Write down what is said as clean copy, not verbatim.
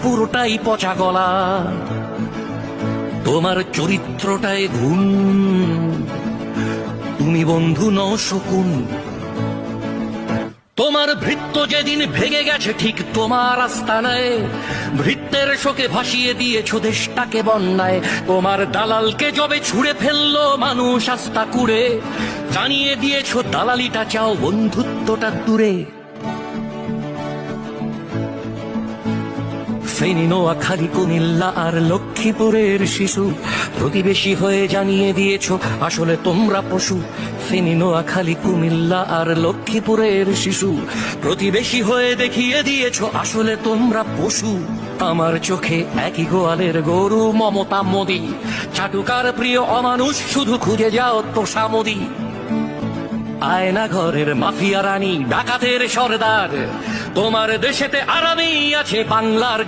পুরোটাই পচা গলা। তোমার চরিত্রটায় ঘুণ, তুমি বন্ধু নও শকুন। তোমার ভৃত্য যেদিন ভেঙে গেছে ঠিক তোমার আস্তানায়, ভৃত্যের শোকে ভাসিয়ে দিয়েছ দেশটাকে বন্যায়। তোমার দালালকে যবে ছুঁড়ে ফেললো মানুষ আস্থা কুড়ে, জানিয়ে দিয়েছ দালালিটা চাও, বন্ধুত্বটা দূরে। ফেনী, নোয়াখালী, কুমিল্লা আর লক্ষ্মীপুরের শিশু প্রতিবেশী হয়ে জানিয়ে দিয়েছ আসলে তোমরা পশু। ফেনী, নোয়াখালী, কুমিল্লা আর লক্ষ্মীপুরের শিশু প্রতিবেশী হয়ে দেখিয়ে দিয়েছ আসলে তোমরা পশু। আমার চোখে একই গোয়ালের গরু মমতা মোদি, চাটুকার প্রিয় অমানুষ শুধু খুঁজে যাও তোষামোদি। আয়না ঘরের মাফিয়া রানী, ডাকাতের সর্দার, তোমার দেশেতে আরামেই আছে বাংলার